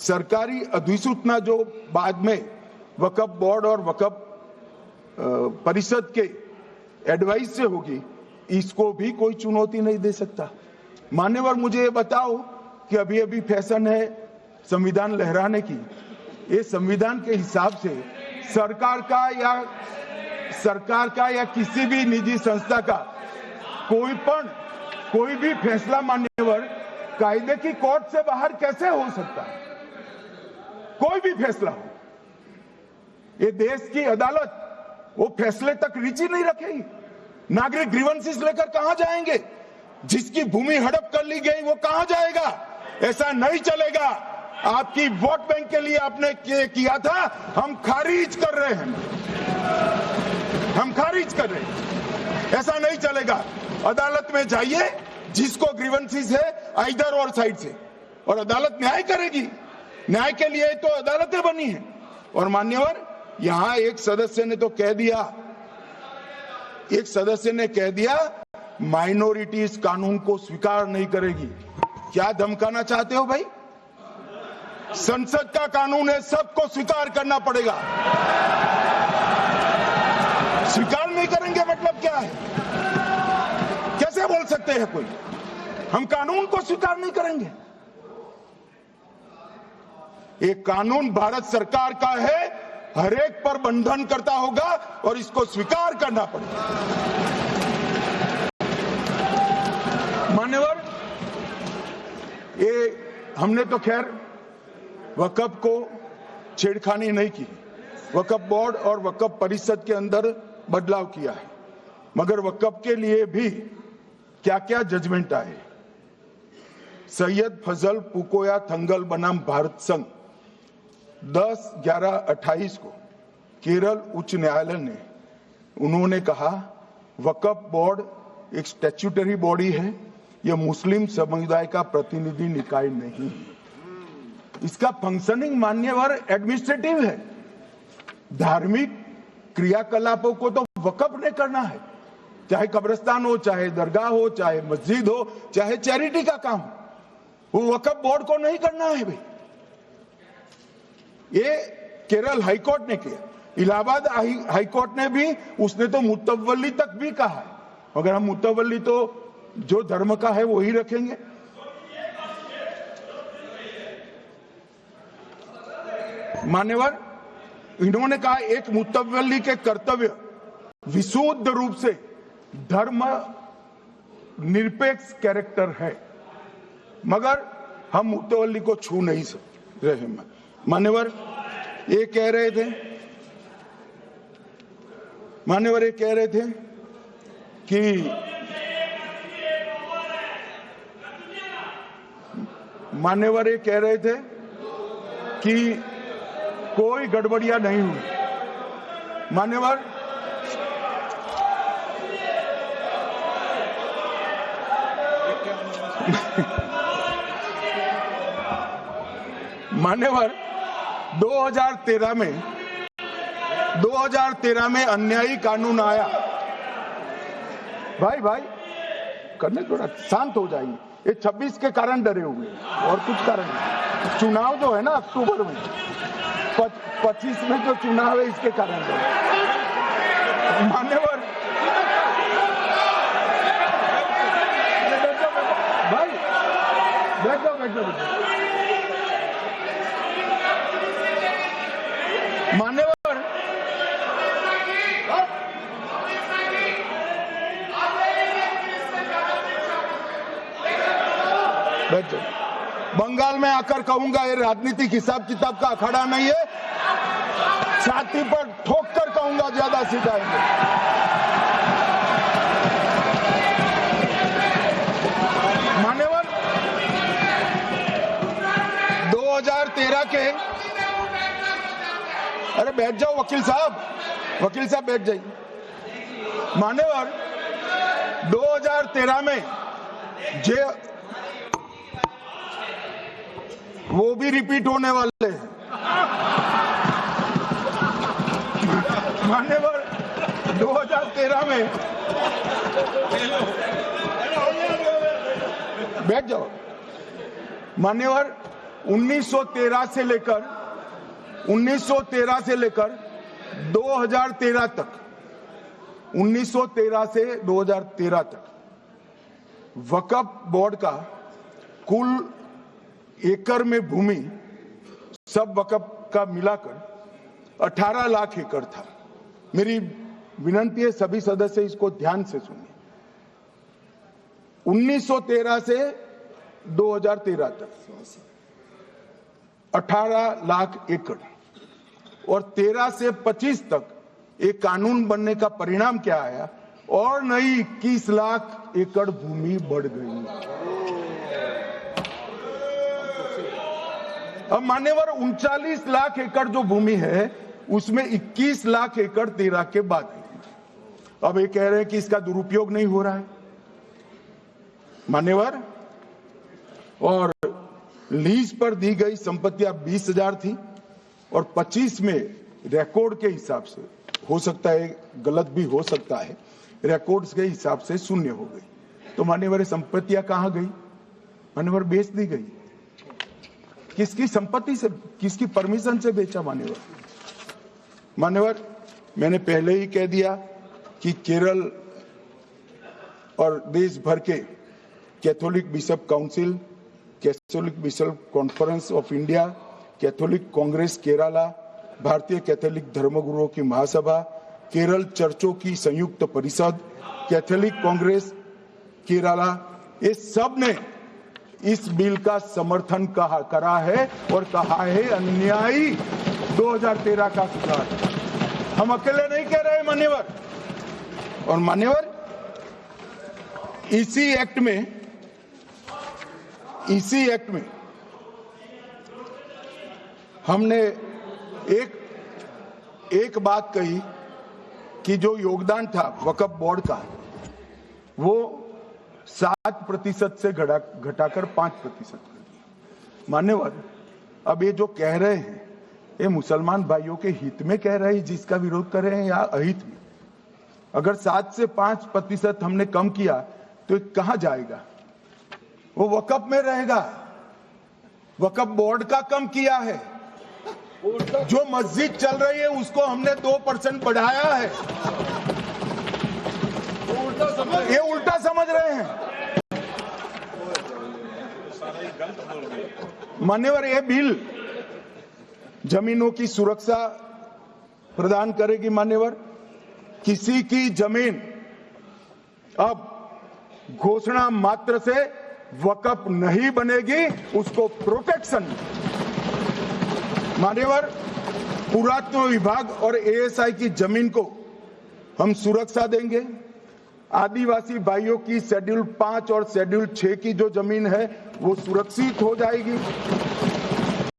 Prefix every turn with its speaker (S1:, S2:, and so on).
S1: सरकारी अधिसूचना जो बाद में वक्फ बोर्ड और वक्फ परिषद के एडवाइस से होगी, इसको भी कोई चुनौती नहीं दे सकता। मान्यवर, मुझे ये बताओ कि अभी अभी फैशन है संविधान लहराने की। ये संविधान के हिसाब से सरकार का या किसी भी निजी संस्था का कोई भी फैसला मान्यवर कायदे की कोर्ट से बाहर कैसे हो सकता है? कोई भी फैसला हो, ये देश की अदालत वो फैसले तक रुचि नहीं रखेगी। नागरिक ग्रीवेंसेस लेकर कहां जाएंगे? जिसकी भूमि हड़प कर ली गई वो कहां जाएगा? ऐसा नहीं चलेगा। आपकी वोट बैंक के लिए आपने किया था, हम खारिज कर रहे हैं, हम खारिज कर रहे हैं। ऐसा नहीं चलेगा। अदालत में जाइए, जिसको ग्रीवेंसेस है इधर और साइड से, और अदालत न्याय करेगी। न्याय के लिए तो अदालतें बनी हैं। और मान्यवर, यहां एक सदस्य ने कह दिया माइनॉरिटीज कानून को स्वीकार नहीं करेगी। क्या धमकाना चाहते हो भाई? संसद का कानून है, सबको स्वीकार करना पड़ेगा। स्वीकार नहीं करेंगे मतलब क्या है? कैसे बोल सकते हैं कोई? हम कानून को स्वीकार नहीं करेंगे। ये कानून भारत सरकार का है, हर एक पर बंधन करता होगा और इसको स्वीकार करना पड़ेगा। मान्यवर, ये हमने तो खैर वक्फ को छेड़खानी नहीं की। वक्फ बोर्ड और वक्फ परिषद के अंदर बदलाव किया है, मगर वक्फ के लिए भी क्या क्या जजमेंट आए। सैयद फजल पुकोया थंगल बनाम भारत संघ 10/11/28 को केरल उच्च न्यायालय ने उन्होंने कहा वक्फ बोर्ड एक स्टैट्यूटरी बॉडी है, यह मुस्लिम समुदाय का प्रतिनिधि निकाय नहीं है। इसका फंक्शनिंग मान्यवर एडमिनिस्ट्रेटिव है। धार्मिक क्रियाकलापों को तो वक्फ ने करना है, चाहे कब्रिस्तान हो, चाहे दरगाह हो, चाहे मस्जिद हो, चाहे चैरिटी का काम, वो वक्फ बोर्ड को नहीं करना है भाई। ये केरल हाईकोर्ट ने किया। इलाहाबाद हाईकोर्ट ने भी, उसने तो मुतवल्ली तक भी कहा है, मगर हम मुतवल्ली तो जो धर्म का है वही रखेंगे। मान्यवर, इन्होंने कहा एक मुतवल्ली के कर्तव्य विशुद्ध रूप से धर्म निरपेक्ष कैरेक्टर है, मगर हम मुतवल्ली को छू नहीं रहे। मान्यवर, ये कह रहे थे कि मान्यवर ये कह रहे थे कि कोई गड़बड़ियां नहीं हुई। मान्यवर, मान्यवर 2013 में अन्यायी कानून आया। भाई करने, थोड़ा शांत हो जाइए। ये 26 के कारण डरे हुए हैं और कुछ कारण नहीं। चुनाव जो है ना अक्टूबर में, 25 में जो चुनाव है इसके कारण डरे। मान्यवर, भाई बैठो। मान्यवर, बैठो। बंगाल में आकर कहूंगा ये राजनीतिक हिसाब किताब का अखाड़ा नहीं है। छाती पर ठोक कर कहूंगा ज्यादा सिखाएंगे। मान्यवर, 2013 के, अरे बैठ जाओ वकील साहब बैठ जाइए। मान्यवर, 2013 में वो भी रिपीट होने वाले हैं। मान्यवर, 2013 में बैठ जाओ। मान्यवर, 1913 से लेकर 2013 तक 1913 से 2013 तक वक्फ बोर्ड का कुल एकड़ में भूमि सब वक्फ का मिलाकर 18 लाख एकड़ था। मेरी विनंती है सभी सदस्य इसको ध्यान से सुनिए। 1913 से 2013 तक 18 लाख एकड़ और 13 से 25 तक एक कानून बनने का परिणाम क्या आया और नई 21 लाख एकड़ भूमि बढ़ गई। अब मान्यवर 39 लाख एकड़ जो भूमि है उसमें 21 लाख एकड़ 13 के बाद है। अब ये कह रहे हैं कि इसका दुरुपयोग नहीं हो रहा है मान्यवर। और लीज पर दी गई संपत्तियां 20,000 थी और 25 में रिकॉर्ड के हिसाब से, हो सकता है गलत भी हो सकता है, रिकॉर्ड्स के हिसाब से शून्य हो गई। तो मान्यवर संपत्तियां कहां गई? मान्यवर बेच दी गई। किसकी संपत्ति से, किसकी परमिशन से बेचा मान्यवर? मान्यवर मैंने पहले ही कह दिया कि केरल और देश भर के Catholic bishop council, Catholic bishop conference of India, Catholic Congress Kerala, भारतीय कैथोलिक धर्मगुरुओं की महासभा, केरल चर्चों की संयुक्त परिषद, कैथोलिक कांग्रेस केरला, ये सब ने इस बिल का समर्थन करा है और कहा है अन्यायी 2013 का सुधार। हम अकेले नहीं कह रहे मान्यवर। और मान्यवर इसी एक्ट में हमने एक बात कही कि जो योगदान था वक्फ बोर्ड का वो 7% से घटाकर 5% कर दिया। मान्यवर अब ये जो कह रहे हैं ये मुसलमान भाइयों के हित में कह रहे हैं जिसका विरोध कर रहे हैं या अहित में? अगर 7 से 5% हमने कम किया तो कहां जाएगा? वो वक्फ में रहेगा। वक्फ बोर्ड का कम किया है। जो मस्जिद चल रही है उसको हमने 2% बढ़ाया है। ये उल्टा समझ रहे हैं मान्यवर। ये बिल जमीनों की सुरक्षा प्रदान करेगी मान्यवर। किसी की जमीन अब घोषणा मात्र से वक्फ नहीं बनेगी, उसको प्रोटेक्शन मान्यवर। पुरातत्व विभाग और एएसआई की जमीन को हम सुरक्षा देंगे। आदिवासी भाइयों की शेड्यूल 5 और शेड्यूल 6 की जो जमीन है वो सुरक्षित हो जाएगी।